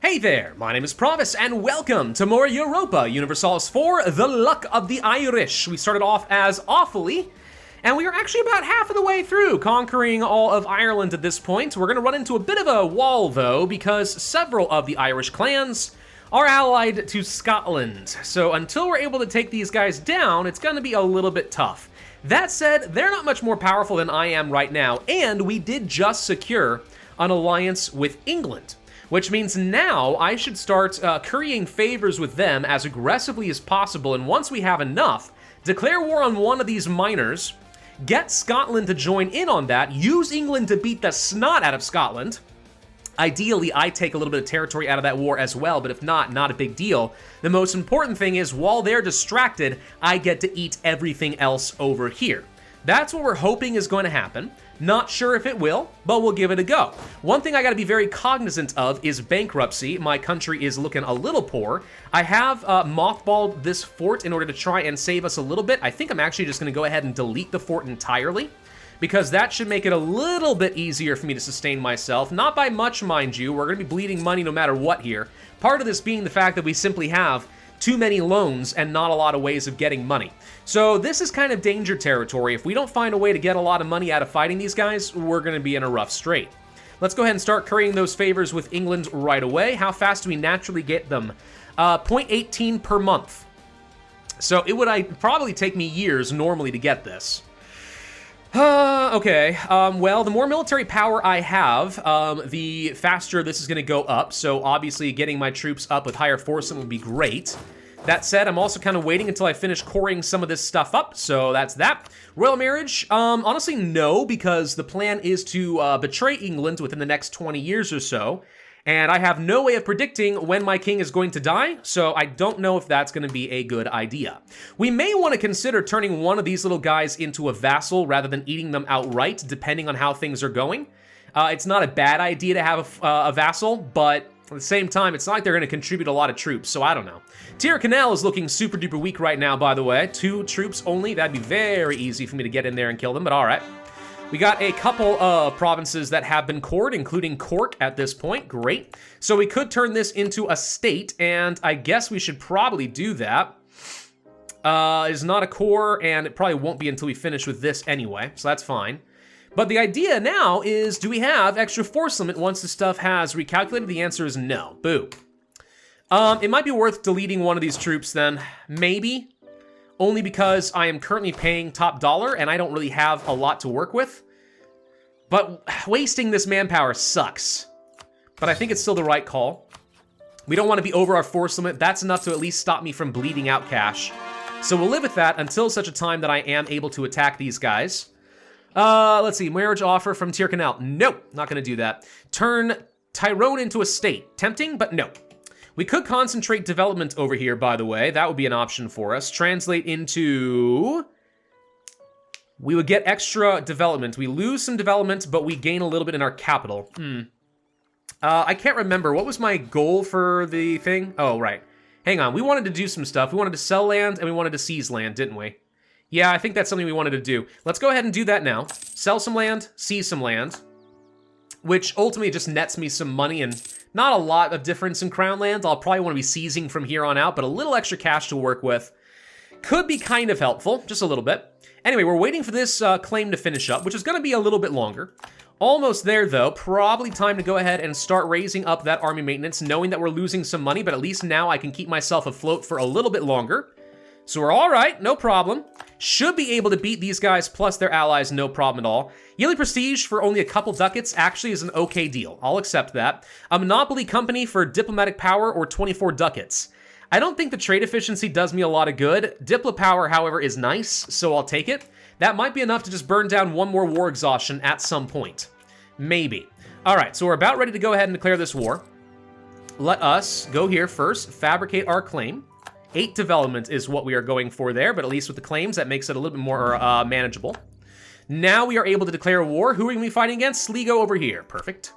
Hey there, my name is Pravus, and welcome to more Europa Universalis for the Luck of the Irish. We started off as Offaly, and we are actually about half of the way through, conquering all of Ireland at this point. We're going to run into a bit of a wall, though, because several of the Irish clans are allied to Scotland. So until we're able to take these guys down, it's going to be a little bit tough. That said, they're not much more powerful than I am right now, and we did just secure an alliance with England, which means now I should start currying favors with them as aggressively as possible, and once we have enough, declare war on one of these miners, get Scotland to join in on that, use England to beat the snot out of Scotland. Ideally, I take a little bit of territory out of that war as well, but if not, not a big deal. The most important thing is, while they're distracted, I get to eat everything else over here. That's what we're hoping is going to happen. Not sure if it will, but we'll give it a go. One thing I gotta be very cognizant of is bankruptcy. My country is looking a little poor. I have mothballed this fort in order to try and save us a little bit. I think I'm actually just gonna go ahead and delete the fort entirely, because that should make it a little bit easier for me to sustain myself. Not by much, mind you. We're gonna be bleeding money no matter what here. Part of this being the fact that we simply have too many loans and not a lot of ways of getting money. So this is kind of danger territory. If we don't find a way to get a lot of money out of fighting these guys, we're going to be in a rough strait. Let's go ahead and start currying those favors with England right away. How fast do we naturally get them? 0.18 per month. So it would probably take me years normally to get this. Okay, well, the more military power I have, the faster this is going to go up, so obviously getting my troops up with higher force would be great. That said, I'm also kind of waiting until I finish coring some of this stuff up, so that's that. Royal marriage, honestly, no, because the plan is to betray England within the next 20 years or so, and I have no way of predicting when my king is going to die, so I don't know if that's going to be a good idea. We may want to consider turning one of these little guys into a vassal rather than eating them outright, depending on how things are going. It's not a bad idea to have a vassal, but at the same time, it's not like they're going to contribute a lot of troops, so I don't know. Tyrconnell is looking super duper weak right now, by the way. 2 troops only. That'd be very easy for me to get in there and kill them, but all right. We got a couple of provinces that have been cored, including Cork at this point. Great. So we could turn this into a state, and I guess we should probably do that. It's not a core, and it probably won't be until we finish with this anyway, so that's fine. But the idea now is, do we have extra force limit once the stuff has recalculated? The answer is no. Boo. It might be worth deleting one of these troops then. Maybe. Only because I am currently paying top dollar and I don't really have a lot to work with. But wasting this manpower sucks. But I think it's still the right call. We don't want to be over our force limit. That's enough to at least stop me from bleeding out cash. So we'll live with that until such a time that I am able to attack these guys. Let's see. Marriage offer from Tyrconnell. Nope, not going to do that. Turn Tyrone into a state. Tempting, but no. We could concentrate development over here, by the way. That would be an option for us. Translate into... We would get extra development. We lose some development, but we gain a little bit in our capital. I can't remember. What was my goal for the thing? Oh, right. Hang on. We wanted to do some stuff. We wanted to sell land, and we wanted to seize land, didn't we? Yeah, I think that's something we wanted to do. Let's go ahead and do that now. Sell some land, seize some land, which ultimately just nets me some money and not a lot of difference in crown land. I'll probably want to be seizing from here on out, but a little extra cash to work with could be kind of helpful, just a little bit. Anyway, we're waiting for this claim to finish up, which is going to be a little bit longer. Almost there, though. Probably time to go ahead and start raising up that army maintenance, knowing that we're losing some money, but at least now I can keep myself afloat for a little bit longer. So we're all right, no problem. Should be able to beat these guys plus their allies, no problem at all. Yearly prestige for only a couple ducats actually is an okay deal. I'll accept that. A monopoly company for diplomatic power or 24 ducats. I don't think the trade efficiency does me a lot of good. Diplo power, however, is nice, so I'll take it. That might be enough to just burn down one more war exhaustion at some point. Maybe. All right, so we're about ready to go ahead and declare this war. Let us go here first, fabricate our claim. 8 development is what we are going for there, but at least with the claims, that makes it a little bit more manageable. Now we are able to declare a war. Who are we going to be fighting against? Sligo over here. Perfect.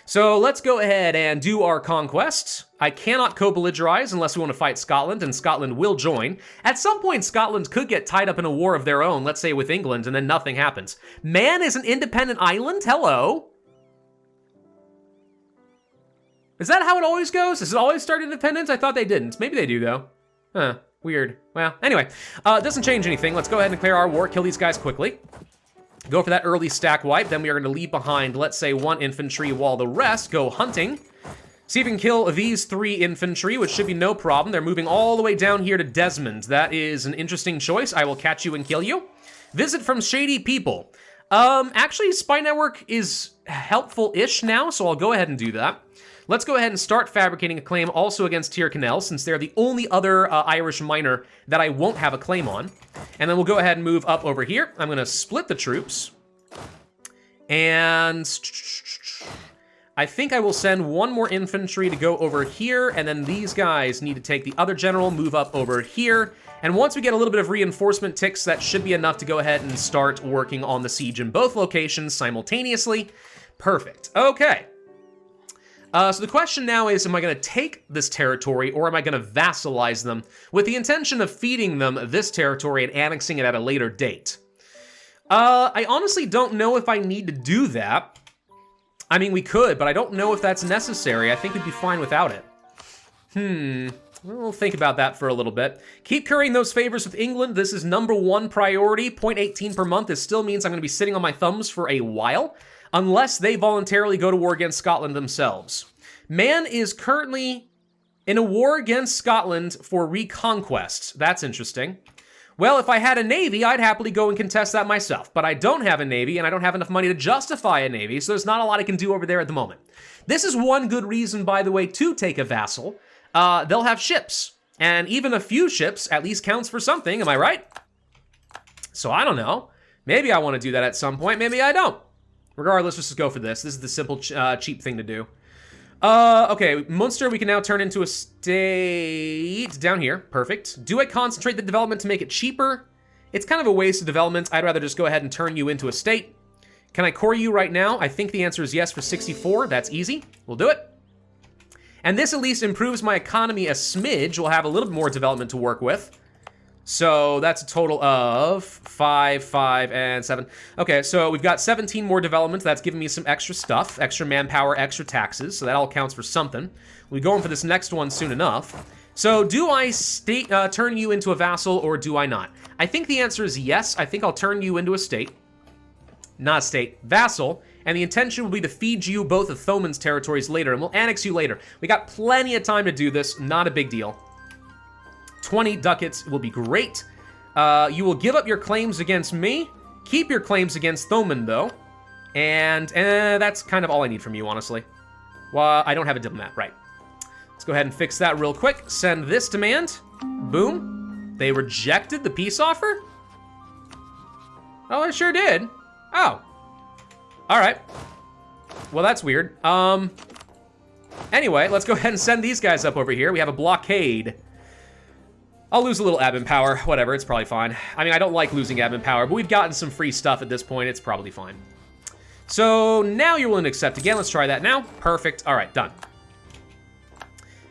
So let's go ahead and do our conquest. I cannot co-belligerize unless we want to fight Scotland, and Scotland will join. At some point, Scotland could get tied up in a war of their own, let's say with England, and then nothing happens. Man is an independent island? Hello? Is that how it always goes? Does it always start independence? I thought they didn't. Maybe they do, though. Huh, weird. Well, anyway, it doesn't change anything. Let's go ahead and declare our war, kill these guys quickly. Go for that early stack wipe, then we are going to leave behind, let's say, 1 infantry while the rest go hunting. See if we can kill these 3 infantry, which should be no problem. They're moving all the way down here to Desmond. That is an interesting choice. I will catch you and kill you. Visit from shady people. Actually, Spy Network is helpful-ish now, so I'll go ahead and do that. Let's go ahead and start fabricating a claim also against Tyrconnell, since they're the only other Irish minor that I won't have a claim on. And then we'll go ahead and move up over here. I'm going to split the troops. And I think I will send 1 more infantry to go over here, and then these guys need to take the other general, move up over here. And once we get a little bit of reinforcement ticks, that should be enough to go ahead and start working on the siege in both locations simultaneously. Perfect. Okay. So the question now is, am I going to take this territory or am I going to vassalize them with the intention of feeding them this territory and annexing it at a later date? I honestly don't know if I need to do that. I mean, we could, but I don't know if that's necessary. I think we'd be fine without it. We'll think about that for a little bit. Keep currying those favors with England. This is #1 priority. 0.18 per month. This still means I'm going to be sitting on my thumbs for a while, unless they voluntarily go to war against Scotland themselves. Man is currently in a war against Scotland for reconquest. That's interesting. Well, if I had a navy, I'd happily go and contest that myself. But I don't have a navy, and I don't have enough money to justify a navy, so there's not a lot I can do over there at the moment. This is one good reason, by the way, to take a vassal. They'll have ships. And even a few ships at least counts for something, am I right? So I don't know. Maybe I want to do that at some point, maybe I don't. Regardless, let's just go for this. This is the simple, cheap thing to do. Okay, Munster we can now turn into a state down here. Perfect. Do I concentrate the development to make it cheaper? It's kind of a waste of development. I'd rather just go ahead and turn you into a state. Can I core you right now? I think the answer is yes for 64. That's easy. We'll do it. And this at least improves my economy a smidge. We'll have a little bit more development to work with. So that's a total of 5, 5, and 7. Okay, so we've got 17 more developments. That's giving me some extra stuff, extra manpower, extra taxes. So that all counts for something. We'll be going for this next one soon enough. So do I turn you into a vassal or do I not? I think the answer is yes. I think I'll turn you into a state. Not a state, vassal. And the intention will be to feed you both of Thoman's territories later, and we'll annex you later. We got plenty of time to do this. Not a big deal. 20 ducats will be great. You will give up your claims against me. Keep your claims against Thoman, though. And that's kind of all I need from you, honestly. Well, I don't have a diplomat, right. Let's go ahead and fix that real quick. Send this demand. Boom. They rejected the peace offer? Oh, I sure did. Oh. All right. Well, that's weird. Anyway, let's go ahead and send these guys up over here. We have a blockade. I'll lose a little admin power. Whatever, it's probably fine. I mean, I don't like losing admin power, but we've gotten some free stuff at this point. It's probably fine. So now you're willing to accept again. Let's try that now. Perfect. All right, done.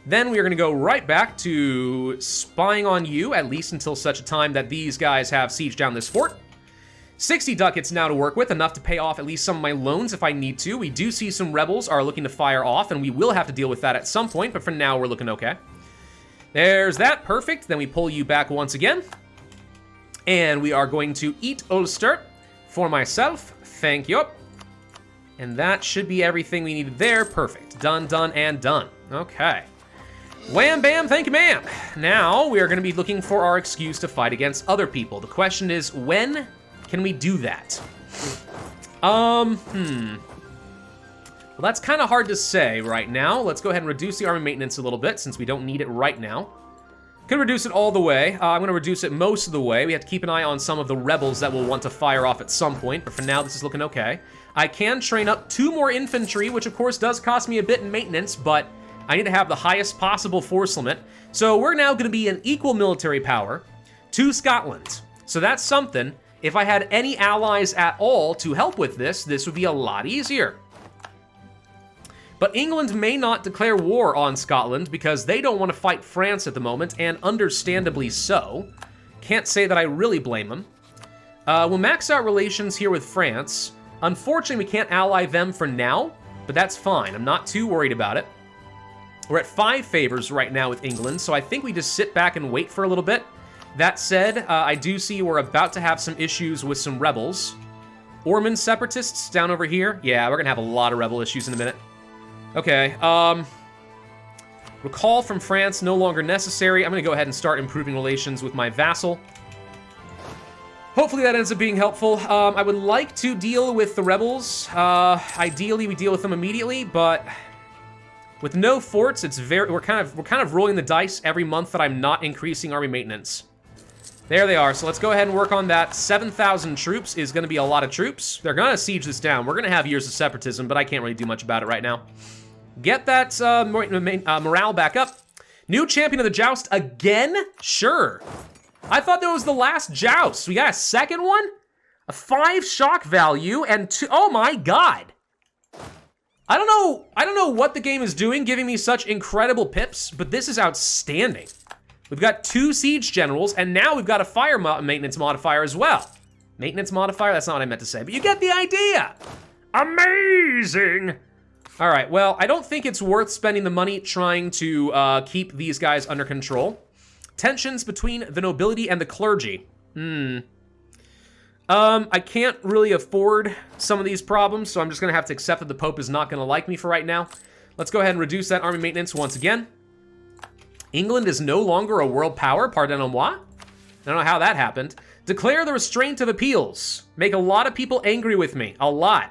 Then we are going to go right back to spying on you, at least until such a time that these guys have sieged down this fort. 60 ducats now to work with, enough to pay off at least some of my loans if I need to. We do see some rebels are looking to fire off, and we will have to deal with that at some point, but for now, we're looking okay. There's that, perfect. Then we pull you back once again. And we are going to eat Ulster for myself. Thank you. And that should be everything we needed there. Perfect. Done, done, and done. Okay. Wham, bam, thank you, ma'am. Now we are going to be looking for our excuse to fight against other people. The question is, when can we do that? Well, that's kind of hard to say right now. Let's go ahead and reduce the army maintenance a little bit since we don't need it right now. Could reduce it all the way. I'm going to reduce it most of the way. We have to keep an eye on some of the rebels that will want to fire off at some point, but for now, this is looking okay. I can train up 2 more infantry, which of course does cost me a bit in maintenance, but I need to have the highest possible force limit. So we're now going to be an equal military power to Scotland. So that's something. If I had any allies at all to help with this, this would be a lot easier. But England may not declare war on Scotland because they don't want to fight France at the moment, and understandably so. Can't say that I really blame them. We'll max out relations here with France. Unfortunately, we can't ally them for now, but that's fine. I'm not too worried about it. We're at 5 favors right now with England, so I think we just sit back and wait for a little bit. That said, I do see we're about to have some issues with some rebels. Ormond separatists down over here. Yeah, we're gonna have a lot of rebel issues in a minute. Okay, recall from France no longer necessary. I'm gonna go ahead and start improving relations with my vassal. Hopefully that ends up being helpful. I would like to deal with the rebels. Ideally, we deal with them immediately, but with no forts, it's we're kind of rolling the dice every month that I'm not increasing army maintenance. There they are. So let's go ahead and work on that. 7,000 troops is going to be a lot of troops. They're going to siege this down. We're going to have years of separatism, but I can't really do much about it right now. Get that morale back up. New champion of the joust again? Sure. I thought that was the last joust. We got a second one? A 5 shock value and 2... Oh my god. I don't know what the game is doing, giving me such incredible pips, but this is outstanding. We've got 2 siege generals, and now we've got a fire maintenance modifier as well. Maintenance modifier? That's not what I meant to say, but you get the idea. Amazing. All right, well, I don't think it's worth spending the money trying to keep these guys under control. Tensions between the nobility and the clergy. I can't really afford some of these problems, so I'm just gonna have to accept that the Pope is not gonna like me for right now. Let's go ahead and reduce that army maintenance once again. England is no longer a world power, pardonnez-moi. I don't know how that happened. Declare the restraint of appeals. Make a lot of people angry with me, a lot.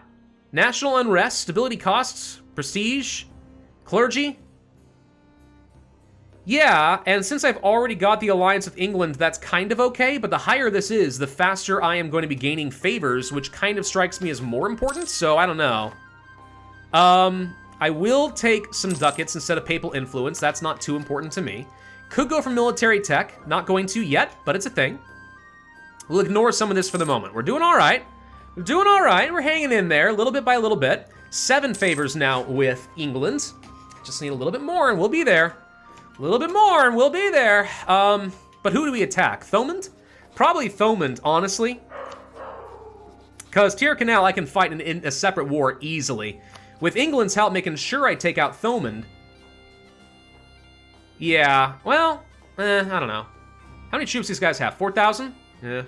National unrest, stability costs, prestige, clergy. Yeah, and since I've already got the alliance with England, that's kind of okay, but the higher this is, the faster I am going to be gaining favors, which kind of strikes me as more important, so I don't know. I will take some ducats instead of papal influence. That's not too important to me. Could go for military tech. Not going to yet, but it's a thing. We'll ignore some of this for the moment. We're doing all right. We're doing all right. We're hanging in there, little bit by little bit. 7 favors now with England. Just need a little bit more and we'll be there. A little bit more and we'll be there. But who do we attack? Thomond? Probably Thomond, honestly. Because Tyrconnell I can fight in a separate war easily. With England's help making sure I take out Thomond. Yeah, well, I don't know. How many troops these guys have? 4,000? Yeah.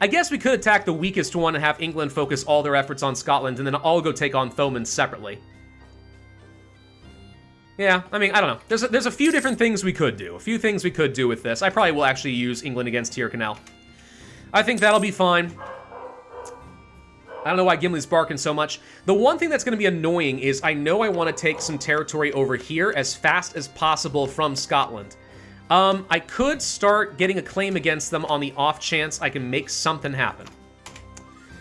I guess we could attack the weakest one and have England focus all their efforts on Scotland, and then I'll go take on Thomond separately. Yeah, I mean, I don't know. There's a few different things we could do. A few things we could do with this. I probably will actually use England against Tyrconnell. I think that'll be fine. I don't know why Gimli's barking so much. The one thing that's going to be annoying is I know I want to take some territory over here as fast as possible from Scotland. I could start getting a claim against them on the off chance I can make something happen.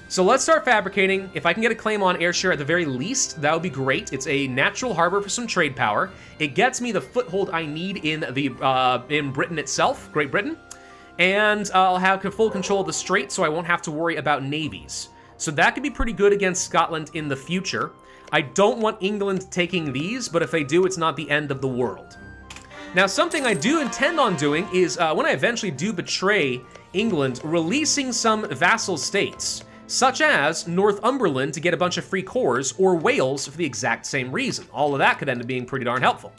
So let's start fabricating. If I can get a claim on Ayrshire at the very least, that would be great. It's a natural harbor for some trade power. It gets me the foothold I need in Britain itself, Great Britain. And I'll have full control of the strait, so I won't have to worry about navies. So that could be pretty good against Scotland in the future. I don't want England taking these, but if they do, it's not the end of the world. Now, something I do intend on doing is, when I eventually do betray England, releasing some vassal states, such as Northumberland to get a bunch of free cores, or Wales for the exact same reason. All of that could end up being pretty darn helpful.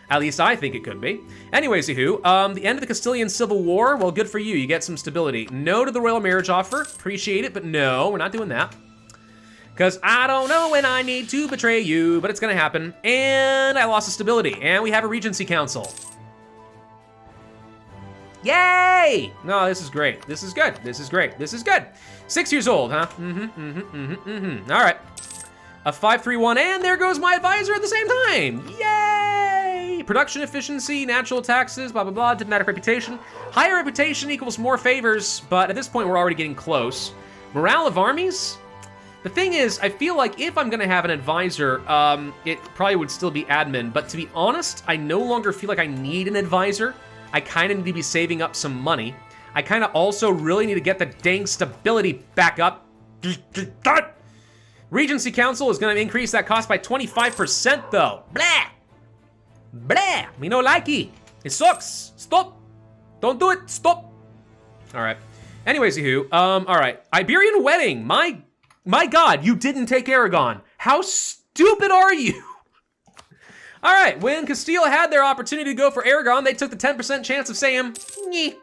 At least I think it could be. Anyways, Yahoo, the end of the Castilian Civil War, well, good for you. You get some stability. No to the royal marriage offer. Appreciate it, but no, we're not doing that. Because I don't know when I need to betray you, but it's going to happen. And I lost the stability. And we have a Regency Council. Yay! No, this is great. This is good. This is great. This is good. 6 years old, huh? All right. A 531, and there goes my advisor at the same time. Yay! Production efficiency, natural taxes, blah, blah, blah, diplomatic reputation. Higher reputation equals more favors, but at this point we're already getting close. Morale of armies? The thing is, I feel like if I'm gonna have an advisor, it probably would still be admin, but to be honest, I no longer feel like I need an advisor. I kind of need to be saving up some money. I kind of also really need to get the dang stability back up. Regency Council is going to increase that cost by 25% though. Blah! Blah! We no like it. It sucks. Stop. Don't do it. Stop. All right. Anyways, Yahoo. All right. Iberian wedding. My God, you didn't take Aragon. How stupid are you? All right, when Castile had their opportunity to go for Aragon, they took the 10% chance of saying, Nyeh.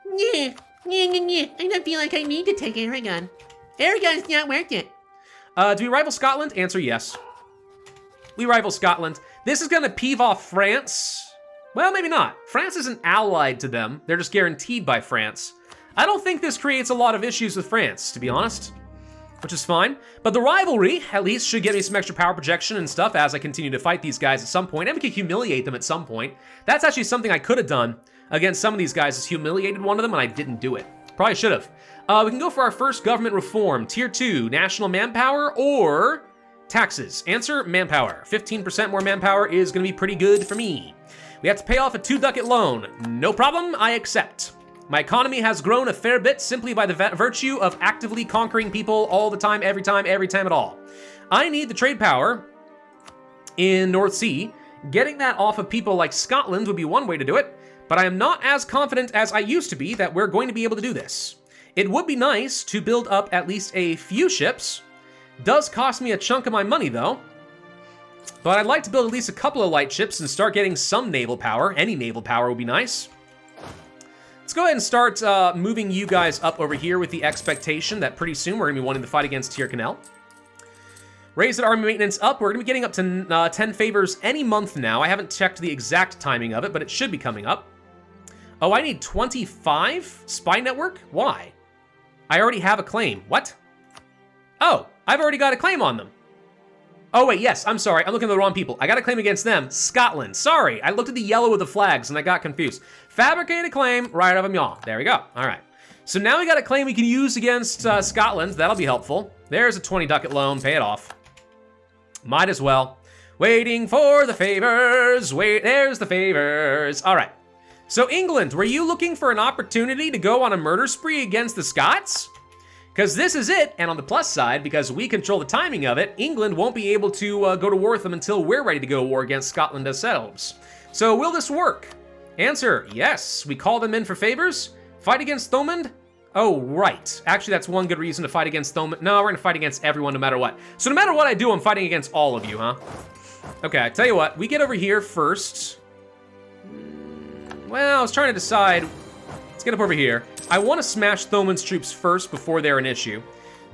Nyeh. Nyeh, nyeh, nyeh. I don't feel like I need to take Aragon. Aragon's not worth it. do we rival Scotland? Answer yes. We rival Scotland. This is gonna peeve off France. Well, maybe not. France isn't allied to them. They're just guaranteed by France. I don't think this creates a lot of issues with France, to be honest, which is fine. But the rivalry, at least, should get me some extra power projection and stuff as I continue to fight these guys at some point, and we can humiliate them at some point. That's actually something I could have done against some of these guys, is humiliated one of them, and I didn't do it. Probably should have. We can go for our first government reform. Tier 2, national manpower or taxes? Answer, manpower. 15% more manpower is gonna be pretty good for me. We have to pay off a 2-ducat loan. No problem, I accept. My economy has grown a fair bit simply by the virtue of actively conquering people all the time, every time at all. I need the trade power in North Sea. Getting that off of people like Scotland would be one way to do it, but I am not as confident as I used to be that we're going to be able to do this. It would be nice to build up at least a few ships. Does cost me a chunk of my money though. But I'd like to build at least a couple of light ships and start getting some naval power. Any naval power would be nice. Let's go ahead and start moving you guys up over here with the expectation that pretty soon we're gonna be wanting to fight against Tyrconnell. Raise that army maintenance up. We're gonna be getting up to 10 favors any month now. I haven't checked the exact timing of it, but it should be coming up. Oh, I need 25 spy network? Why? I already have a claim. What? Oh, I've already got a claim on them. Oh wait, yes, I'm sorry, I'm looking at the wrong people. I got a claim against them, Scotland. Sorry, I looked at the yellow of the flags and I got confused. Fabricate a claim, right of them y'all. There we go, all right. So now we got a claim we can use against Scotland. That'll be helpful. There's a 20-ducat loan, pay it off. Might as well. Waiting for the favors, wait, there's the favors. All right, so England, were you looking for an opportunity to go on a murder spree against the Scots? Because this is it, and on the plus side, because we control the timing of it, England won't be able to go to war with them until we're ready to go to war against Scotland ourselves. So will this work? Answer, yes. We call them in for favors. Fight against Thomond? Oh, right. Actually, that's one good reason to fight against Thomond. No, we're gonna fight against everyone no matter what. So no matter what I do, I'm fighting against all of you, huh? Okay, I tell you what, we get over here first. Well, I was trying to decide. Let's get up over here. I want to smash Thomond's troops first before they're an issue.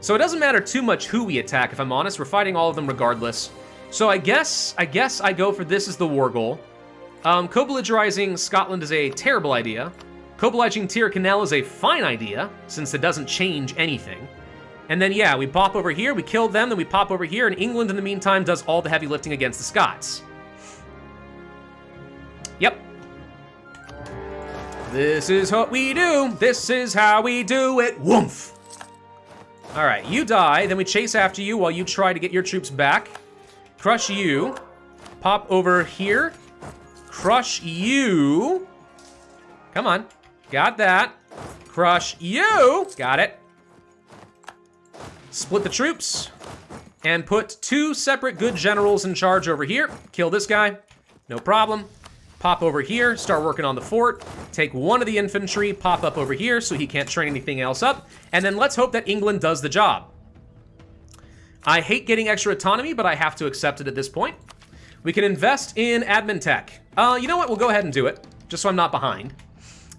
So it doesn't matter too much who we attack, if I'm honest. We're fighting all of them regardless. So I guess I go for this as the war goal. Co-belligerizing Scotland is a terrible idea. Co-belliging Tyrconnell is a fine idea, since it doesn't change anything. And then, yeah, we pop over here, we kill them, then we pop over here, and England, in the meantime, does all the heavy lifting against the Scots. Yep. This is what we do. This is how we do it. Woomph. All right, you die, then we chase after you while you try to get your troops back. Crush you. Pop over here. Crush you. Come on. Got that. Crush you. Got it. Split the troops. And put 2 separate good generals in charge over here. Kill this guy. No problem. Pop over here, start working on the fort, take one of the infantry, pop up over here so he can't train anything else up, and then let's hope that England does the job. I hate getting extra autonomy, but I have to accept it at this point. We can invest in admin tech. You know what, we'll go ahead and do it, just so I'm not behind.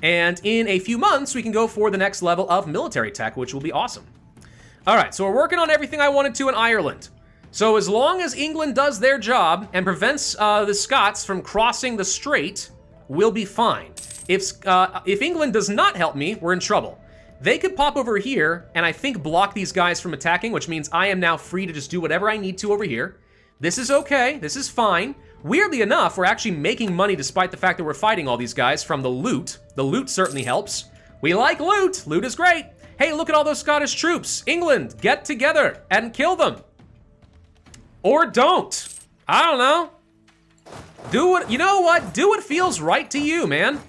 And in a few months, we can go for the next level of military tech, which will be awesome. All right, so we're working on everything I wanted to in Ireland. So as long as England does their job and prevents the Scots from crossing the strait, we'll be fine. If England does not help me, we're in trouble. They could pop over here and I think block these guys from attacking, which means I am now free to just do whatever I need to over here. This is okay, this is fine. Weirdly enough, we're actually making money despite the fact that we're fighting all these guys from the loot. The loot certainly helps. We like loot, loot is great. Hey, look at all those Scottish troops. England, get together and kill them. Or don't. I don't know. Do what, you know what? Do what feels right to you, man.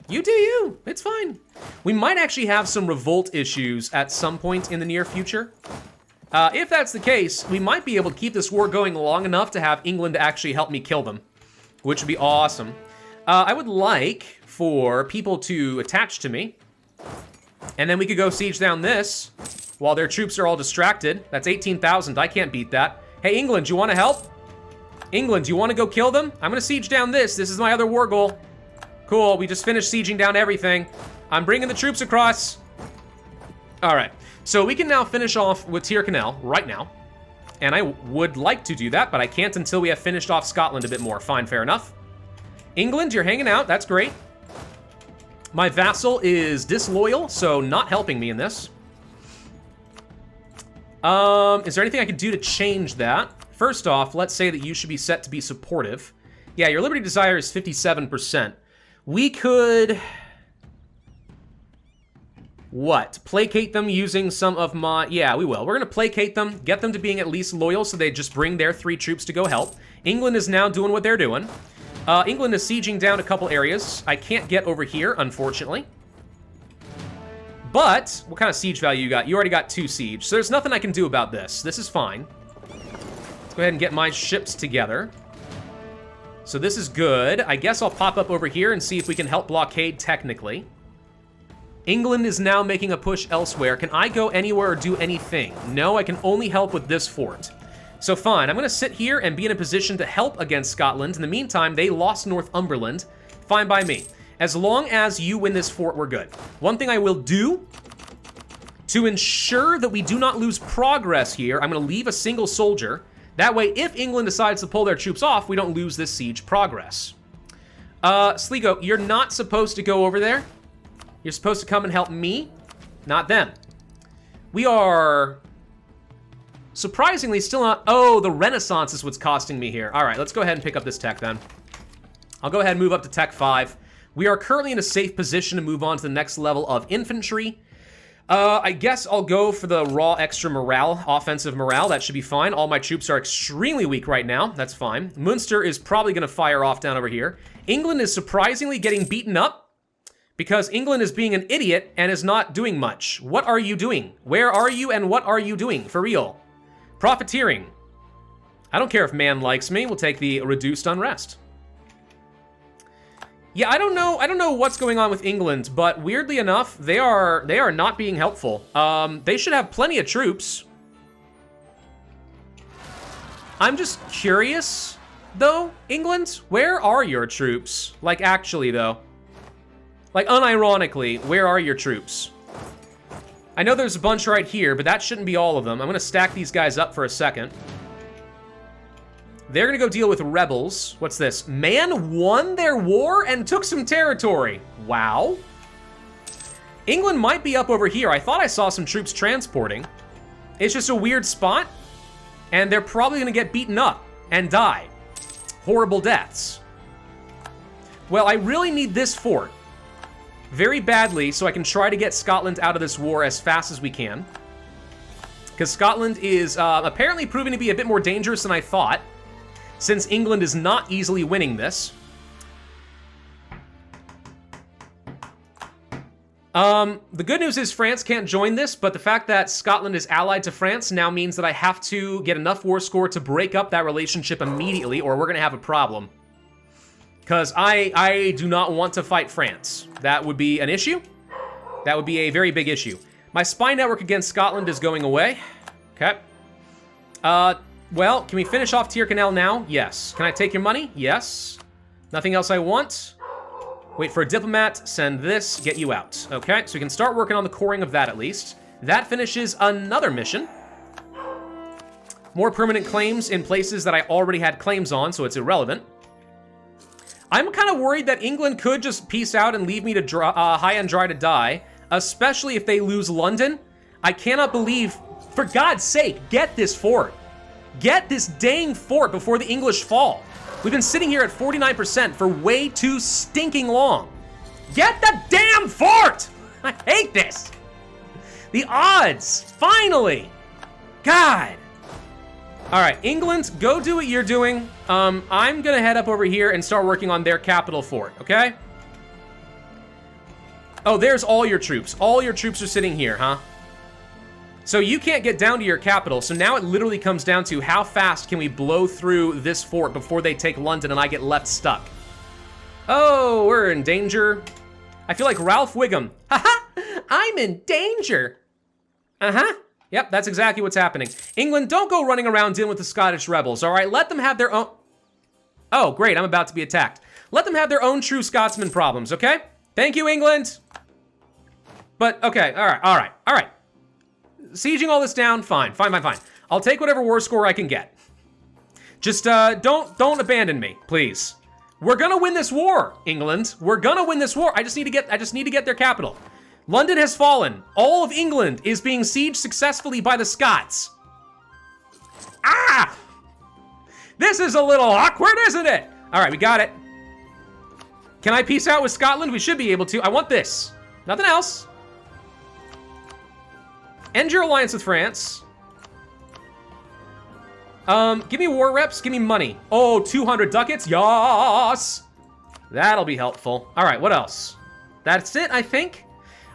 You do you, it's fine. We might actually have some revolt issues at some point in the near future. If that's the case, we might be able to keep this war going long enough to have England actually help me kill them, which would be awesome. I would like for people to attach to me, and then we could go siege down this while their troops are all distracted. That's 18,000, I can't beat that. Hey, England, you wanna help? England, do you want to go kill them? I'm going to siege down this. This is my other war goal. Cool, we just finished sieging down everything. I'm bringing the troops across. All right, so we can now finish off with Tyrconnell right now. And I would like to do that, but I can't until we have finished off Scotland a bit more. Fine, fair enough. England, you're hanging out. That's great. My vassal is disloyal, so not helping me in this. Is there anything I could do to change that? First off, let's say that you should be set to be supportive. Yeah, your liberty desire is 57%. We could... What? Placate them using some of my... Yeah, we will. We're going to placate them, get them to being at least loyal so they just bring their 3 troops to go help. England is now doing what they're doing. England is sieging down a couple areas. I can't get over here, unfortunately. But, what kind of siege value you got? You already got 2 siege, so there's nothing I can do about this. This is fine. Let's go ahead and get my ships together. So this is good. I guess I'll pop up over here and see if we can help blockade technically. England is now making a push elsewhere. Can I go anywhere or do anything? No, I can only help with this fort. So fine, I'm gonna sit here and be in a position to help against Scotland. In the meantime, they lost Northumberland. Fine by me. As long as you win this fort, we're good. One thing I will do to ensure that we do not lose progress here, I'm gonna leave a single soldier. That way, if England decides to pull their troops off, we don't lose this siege progress. Sligo, you're not supposed to go over there. You're supposed to come and help me, not them. We are surprisingly still not... Oh, the Renaissance is what's costing me here. All right, let's go ahead and pick up this tech then. I'll go ahead and move up to Tech 5. We are currently in a safe position to move on to the next level of infantry. I guess I'll go for the raw extra morale, offensive morale. That should be fine. All my troops are extremely weak right now. That's fine. Munster is probably going to fire off down over here. England is surprisingly getting beaten up because England is being an idiot and is not doing much. What are you doing? Where are you and what are you doing? For real. Profiteering. I don't care if man likes me. We'll take the reduced unrest. Yeah, I don't know what's going on with England, but weirdly enough, they are not being helpful. They should have plenty of troops. I'm just curious, though, England, where are your troops? Like, actually, though. Like, unironically, where are your troops? I know there's a bunch right here, but that shouldn't be all of them. I'm gonna stack these guys up for a second. They're gonna go deal with rebels. What's this? Man won their war and took some territory. Wow. England might be up over here. I thought I saw some troops transporting. It's just a weird spot, and they're probably gonna get beaten up and die. Horrible deaths. Well, I really need this fort very badly so I can try to get Scotland out of this war as fast as we can. Because Scotland is apparently proving to be a bit more dangerous than I thought, since England is not easily winning this. The good news is France can't join this, but the fact that Scotland is allied to France now means that I have to get enough war score to break up that relationship immediately, or we're gonna have a problem. Because I do not want to fight France. That would be an issue. That would be a very big issue. My spy network against Scotland is going away. Okay. Well, can we finish off Tyrconnell now? Yes. Can I take your money? Yes. Nothing else I want? Wait for a diplomat, send this, get you out. Okay, so we can start working on the coring of that at least. That finishes another mission. More permanent claims in places that I already had claims on, so it's irrelevant. I'm kind of worried that England could just peace out and leave me to high and dry to die, especially if they lose London. I cannot believe, for God's sake, get this fort. Get this dang fort before the English fall. We've been sitting here at 49% for way too stinking long. Get the damn fort! I hate this. The odds, finally. God. All right, England, go do what you're doing. I'm gonna head up over here and start working on their capital fort, okay? Oh, there's all your troops. All your troops are sitting here, huh? So you can't get down to your capital, so now it literally comes down to how fast can we blow through this fort before they take London and I get left stuck. Oh, we're in danger. I feel like Ralph Wiggum. Haha, I'm in danger. Uh-huh. Yep, that's exactly what's happening. England, don't go running around dealing with the Scottish rebels, all right? Let them have their own... Oh, great, I'm about to be attacked. Let them have their own true Scotsman problems, okay? Thank you, England. But, okay, all right. Sieging all this down, fine. I'll take whatever war score I can get. Just, don't abandon me, please. We're gonna win this war, England. We're gonna win this war. I just need to get their capital. London has fallen. All of England is being sieged successfully by the Scots. Ah! This is a little awkward, isn't it? All right, we got it. Can I peace out with Scotland? We should be able to. I want this. Nothing else. End your alliance with France. Give me war reps, give me money. Oh, 200 ducats, yas! That'll be helpful. All right, what else? That's it, I think.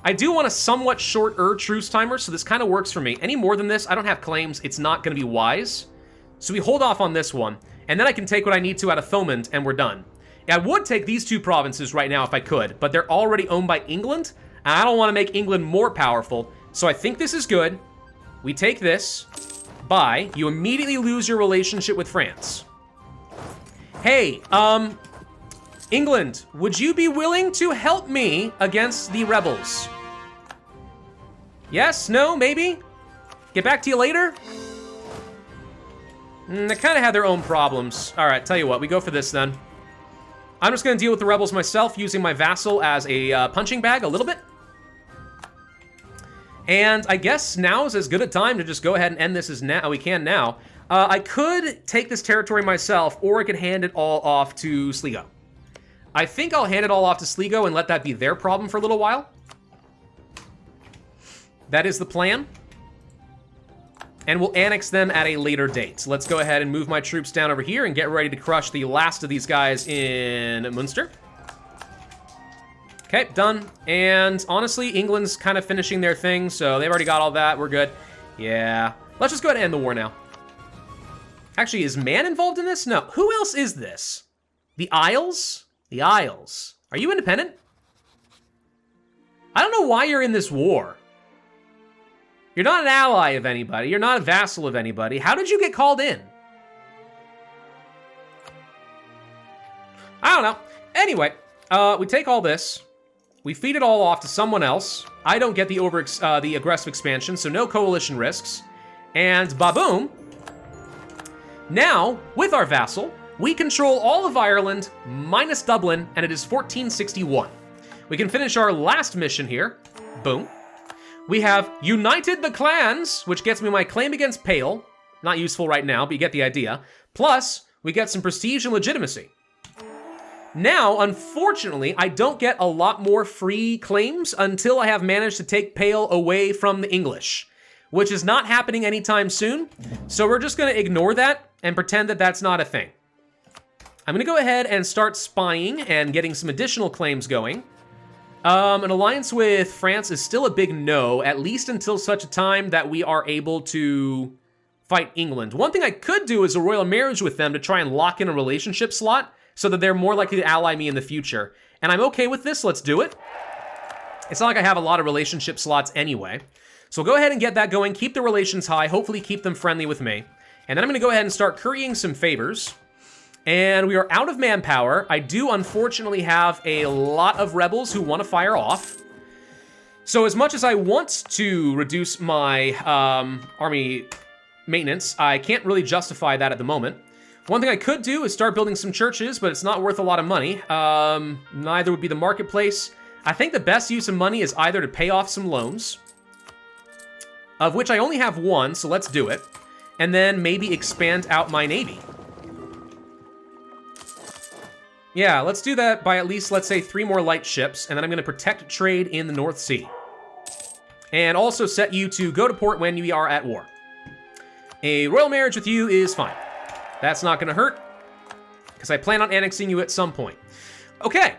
I do want a somewhat shorter truce timer, so this kind of works for me. Any more than this, I don't have claims. It's not gonna be wise. So we hold off on this one, and then I can take what I need to out of Thomond, and we're done. I would take these two provinces right now if I could, but they're already owned by England, and I don't want to make England more powerful, so I think this is good. We take this. Buy. You immediately lose your relationship with France. Hey, England, would you be willing to help me against the rebels? Yes? No? Maybe? Get back to you later? They kind of have their own problems. All right, tell you what, we go for this then. I'm just going to deal with the rebels myself, using my vassal as a punching bag a little bit. And I guess now is as good a time to just go ahead and end this as now. We can now. I could take this territory myself, or I could hand it all off to Sligo. I think I'll hand it all off to Sligo and let that be their problem for a little while. That is the plan. And we'll annex them at a later date. So let's go ahead and move my troops down over here and get ready to crush the last of these guys in Munster. Okay, done. And honestly, England's kind of finishing their thing, so they've already got all that. We're good. Yeah. Let's just go ahead and end the war now. Actually, is Man involved in this? No. Who else is this? The Isles? The Isles. Are you independent? I don't know why you're in this war. You're not an ally of anybody. You're not a vassal of anybody. How did you get called in? I don't know. Anyway, we take all this. We feed it all off to someone else. I don't get the aggressive expansion, so no coalition risks. And ba-boom. Now, with our vassal, we control all of Ireland minus Dublin, and it is 1461. We can finish our last mission here. Boom. We have united the clans, which gets me my claim against Pale. Not useful right now, but you get the idea. Plus, we get some prestige and legitimacy. Now, unfortunately, I don't get a lot more free claims until I have managed to take Pale away from the English, which is not happening anytime soon. So we're just going to ignore that and pretend that that's not a thing. I'm going to go ahead and start spying and getting some additional claims going. An alliance with France is still a big no, at least until such a time that we are able to fight England. One thing I could do is a royal marriage with them to try and lock in a relationship slot so that they're more likely to ally me in the future. And I'm okay with this, let's do it. It's not like I have a lot of relationship slots anyway. So we'll go ahead and get that going, keep the relations high, hopefully keep them friendly with me. And then I'm gonna go ahead and start currying some favors. And we are out of manpower. I do unfortunately have a lot of rebels who want to fire off. So as much as I want to reduce my army maintenance, I can't really justify that at the moment. One thing I could do is start building some churches, but it's not worth a lot of money. Neither would be the marketplace. I think the best use of money is either to pay off some loans, of which I only have one, so let's do it. And then maybe expand out my navy. Yeah, let's do that by at least, let's say, 3 more light ships, and then I'm going to protect trade in the North Sea. And also set you to go to port when we are at war. A royal marriage with you is fine. That's not going to hurt, because I plan on annexing you at some point. Okay.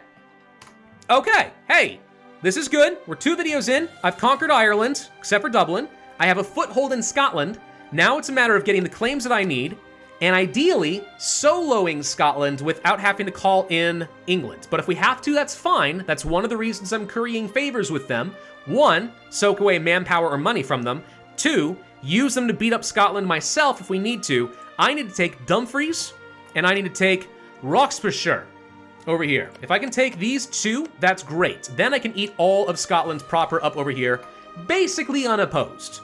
Okay, hey, this is good. We're 2 videos in. I've conquered Ireland, except for Dublin. I have a foothold in Scotland. Now it's a matter of getting the claims that I need, and ideally, soloing Scotland without having to call in England. But if we have to, that's fine. That's one of the reasons I'm currying favors with them. 1, soak away manpower or money from them. 2, use them to beat up Scotland myself if we need to. I need to take Dumfries, and I need to take Roxburghshire, over here. If I can take these two, that's great. Then I can eat all of Scotland proper up over here, basically unopposed.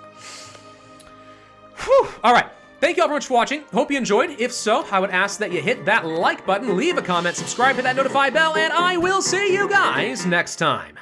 Whew. All right. Thank you all very much for watching. Hope you enjoyed. If so, I would ask that you hit that like button, leave a comment, subscribe, hit that notify bell, and I will see you guys next time.